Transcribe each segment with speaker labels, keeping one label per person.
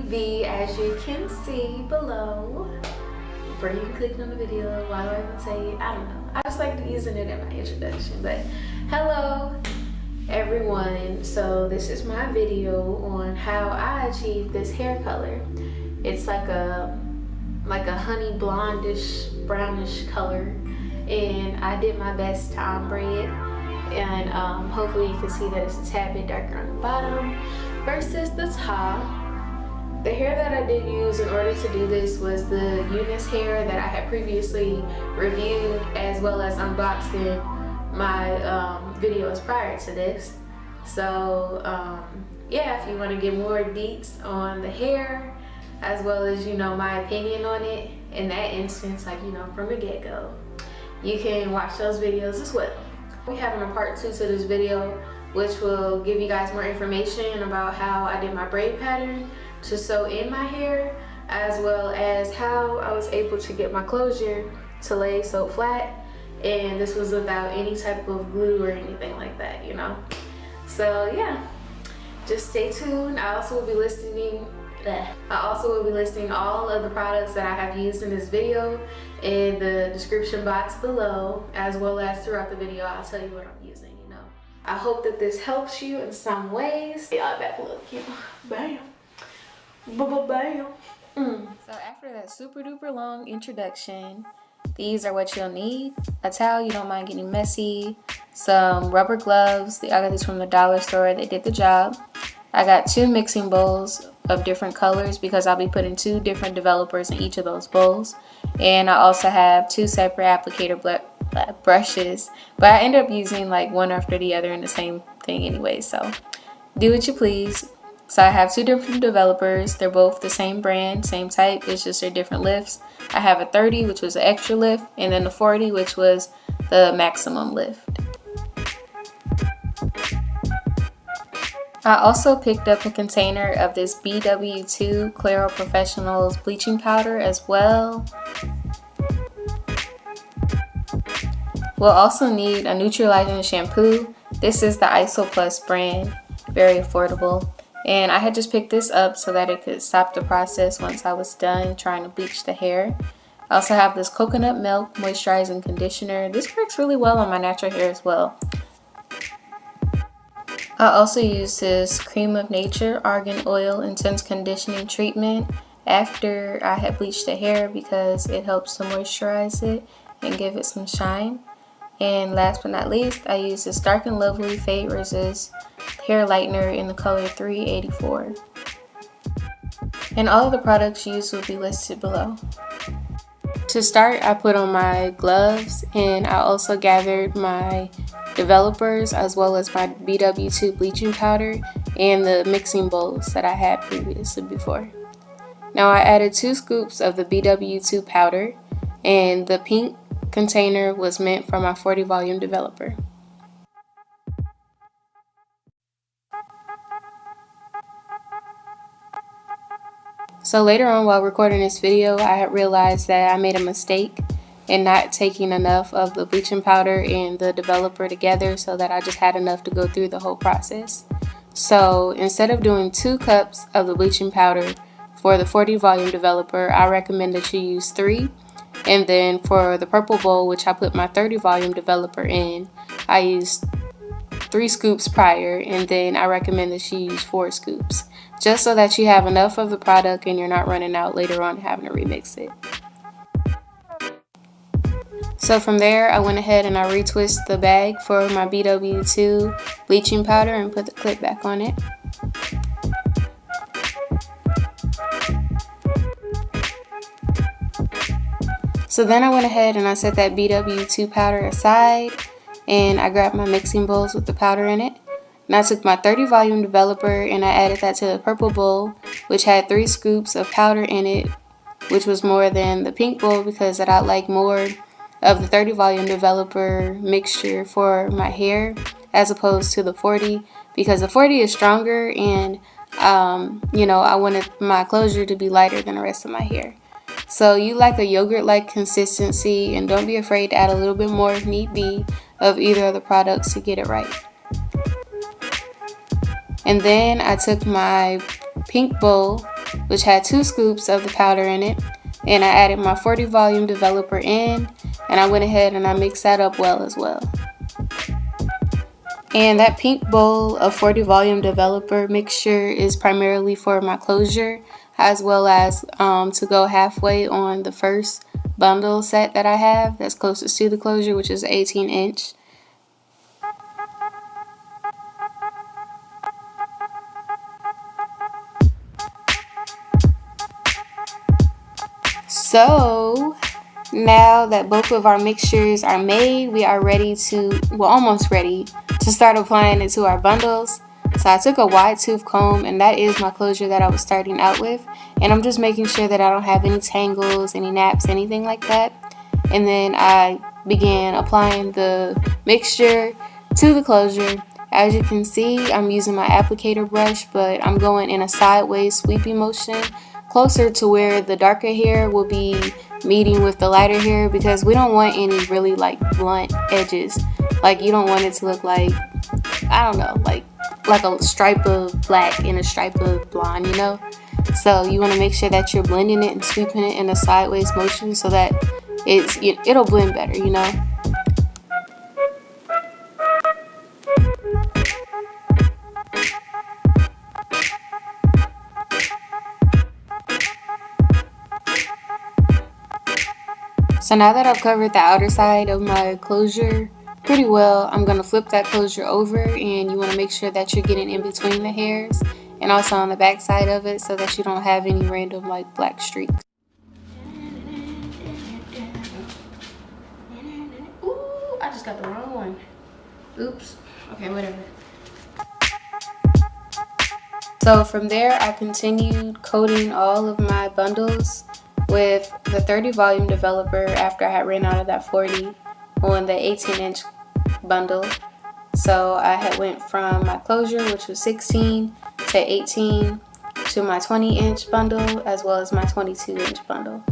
Speaker 1: V, as you can see below. Before you clicked on the video, why do I even say it? I don't know. I just like using it in my introduction. But hello everyone. So this is my video on how I achieved this hair color. It's like a honey blondish brownish color, and I did my best to ombre it, and hopefully you can see that it's a tad bit darker on the bottom versus the top. The hair that I did use in order to do this was the Unice hair that I had previously reviewed as well as unboxed in my videos prior to this. So yeah, if you want to get more deets on the hair as well as, you know, my opinion on it in that instance, like, you know, from the get-go, you can watch those videos as well. We having a part 2 to this video, which will give you guys more information about how I did my braid pattern to sew in my hair, as well as how I was able to get my closure to lay so flat, and this was without any type of glue or anything like that, you know. So yeah, just stay tuned. I also will be listing all of the products that I have used in this video in the description box below, as well as throughout the video I'll tell you what I'm using, you know. I hope that this helps you in some ways. Yeah, back look, you know. Bam. Bam. So after that super duper long introduction, these are what you'll need: a towel, you don't mind getting messy, some rubber gloves. I got these from the dollar store. They did the job. I got 2 mixing bowls of different colors because I'll be putting 2 different developers in each of those bowls. And I also have 2 separate applicator brushes, but I end up using like one after the other in the same thing anyway, so do what you please. So I have 2 different developers. They're both the same brand, same type, it's just they're different lifts. I have a 30, which was the extra lift, and then the 40, which was the maximum lift. I also picked up a container of this BW2 Clairol Professionals bleaching powder as well. We'll also need a neutralizing shampoo. This is the Isoplus brand, very affordable. And I had just picked this up so that it could stop the process once I was done trying to bleach the hair. I also have this coconut milk moisturizing conditioner. This works really well on my natural hair as well. I also use this Crème of Nature Argan oil intense conditioning treatment after I had bleached the hair because it helps to moisturize it and give it some shine. And last but not least, I use this Dark and Lovely Fade Resist hair lightener in the color 384. And all of the products used will be listed below. To start, I put on my gloves, and I also gathered my developers as well as my BW2 bleaching powder and the mixing bowls that I had previously before. Now I added 2 scoops of the BW2 powder, and the pink container was meant for my 40 volume developer. So later on, while recording this video, I had realized that I made a mistake in not taking enough of the bleaching powder and the developer together, so that I just had enough to go through the whole process. So instead of doing 2 cups of the bleaching powder for the 40 volume developer, I recommend that you use 3. And then for the purple bowl, which I put my 30 volume developer in, I used 3 scoops prior, and then I recommend that you use 4 scoops, just so that you have enough of the product and you're not running out later on having to remix it. So from there, I went ahead and I retwist the bag for my BW2 bleaching powder and put the clip back on it. So then I went ahead and I set that BW2 powder aside, and I grabbed my mixing bowls with the powder in it. And I took my 30 volume developer and I added that to the purple bowl, which had 3 scoops of powder in it, which was more than the pink bowl because I like more of the 30 volume developer mixture for my hair as opposed to the 40, because the 40 is stronger, and you know, I wanted my closure to be lighter than the rest of my hair. So you like a yogurt-like consistency, and don't be afraid to add a little bit more if need be of either of the products to get it right. And then I took my pink bowl which had 2 scoops of the powder in it, and I added my 40 volume developer in, and I went ahead and I mixed that up well as well. And that pink bowl of 40 volume developer mixture is primarily for my closure, as well as to go halfway on the first bundle set that I have that's closest to the closure, which is 18 inch. So now that both of our mixtures are made, we are ready to, well, almost ready to start applying it to our bundles. So I took a wide tooth comb, and that is my closure that I was starting out with, and I'm just making sure that I don't have any tangles, any naps, anything like that. And then I began applying the mixture to the closure. As you can see, I'm using my applicator brush, but I'm going in a sideways sweeping motion closer to where the darker hair will be meeting with the lighter hair, because we don't want any really like blunt edges. Like, you don't want it to look like, I don't know, like a stripe of black and a stripe of blonde, you know? So you want to make sure that you're blending it and sweeping it in a sideways motion so that it'll blend better, you know? So now that I've covered the outer side of my closure pretty well, I'm going to flip that closure over, and you want to make sure that you're getting in between the hairs and also on the back side of it so that you don't have any random like black streaks. Ooh, I just got the wrong one. Oops. Okay, whatever. So from there, I continued coating all of my bundles with the 30 volume developer after I had ran out of that 40 on the 18 inch bundle. So I had went from my closure, which was 16 to 18, to my 20 inch bundle as well as my 22 inch bundle.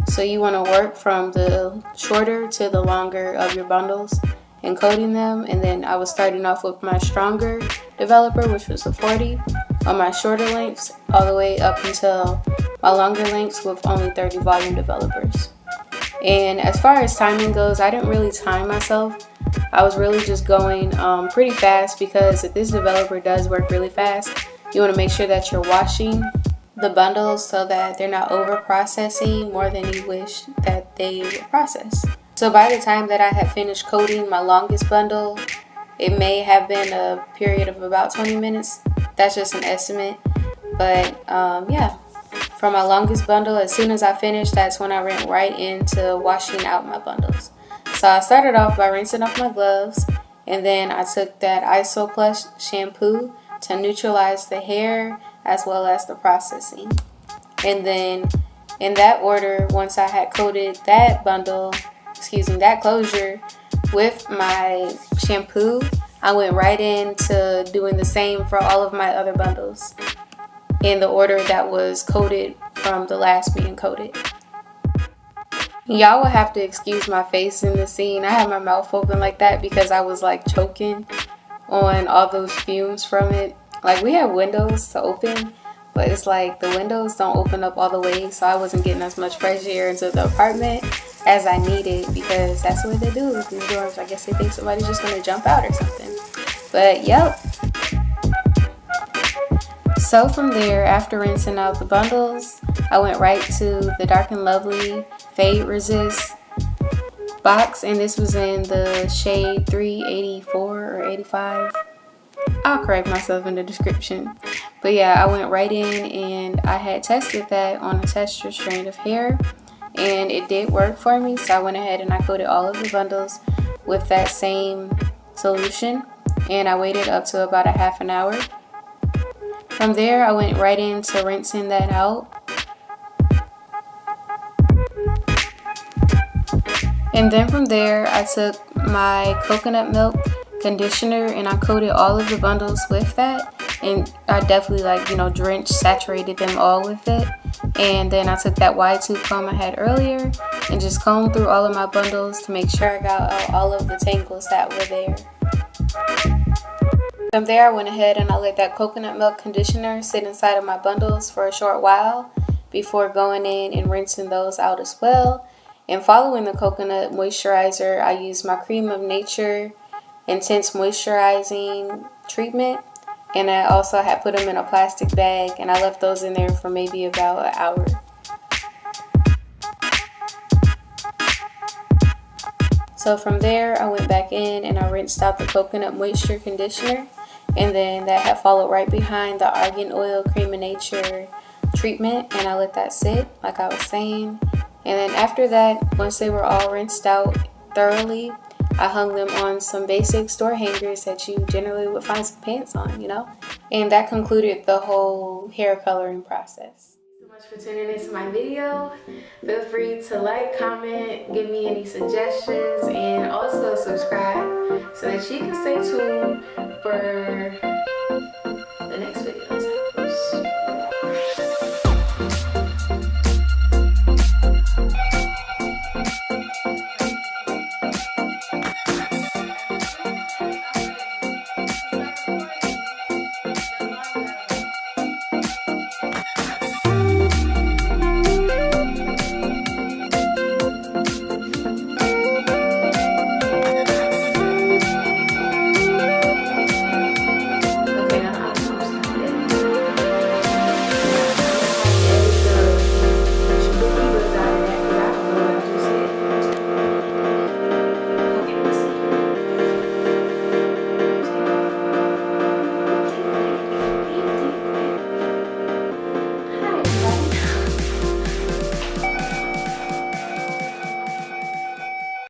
Speaker 1: So you want to work from the shorter to the longer of your bundles and coating them. And then I was starting off with my stronger developer, which was the 40 on my shorter lengths, all the way up until my longer lengths with only 30 volume developers. And as far as timing goes, I didn't really time myself. I was really just going pretty fast, because if this developer does work really fast, you want to make sure that you're washing the bundles so that they're not over processing more than you wish that they would process. So by the time that I had finished coating my longest bundle, it may have been a period of about 20 minutes. That's just an estimate. But yeah, for my longest bundle, as soon as I finished, that's when I went right into washing out my bundles. So I started off by rinsing off my gloves, and then I took that Isoplus shampoo to neutralize the hair as well as the processing. And then in that order, once I had coated that that closure with my shampoo, I went right into doing the same for all of my other bundles in the order that was coated from the last being coated. Y'all will have to excuse my face in the scene. I had my mouth open like that because I was like choking on all those fumes from it. Like, we have windows to open, but it's like the windows don't open up all the way, so I wasn't getting as much fresh air into the apartment as I needed, because that's what they do with these doors. I guess they think somebody's just gonna jump out or something. But yep. So from there, after rinsing out the bundles, I went right to the Dark and Lovely Fade Resist box, and this was in the shade 384 or 85. I'll correct myself in the description. But yeah, I went right in and I had tested that on a texture strand of hair, and it did work for me. So I went ahead and I coated all of the bundles with that same solution, and I waited up to about a half an hour. From there, I went right into rinsing that out. And then from there, I took my coconut milk conditioner and I coated all of the bundles with that. And I definitely saturated them all with it. And then I took that wide tooth comb I had earlier and just combed through all of my bundles to make sure I got out all of the tangles that were there. From there, I went ahead and I let that coconut milk conditioner sit inside of my bundles for a short while before going in and rinsing those out as well. And following the coconut moisturizer, I used my Crème of Nature Intense Moisturizing Treatment. And I also had put them in a plastic bag, and I left those in there for maybe about an hour. So from there, I went back in and I rinsed out the coconut moisture conditioner, and then that had followed right behind the argan oil Crème of Nature treatment, and I let that sit like I was saying. And then after that, once they were all rinsed out thoroughly, I hung them on some basic store hangers that you generally would find some pants on, you know. And that concluded the whole hair coloring process. So much for tuning into my video. Feel free to like, comment, give me any suggestions, and also subscribe so that you can stay tuned for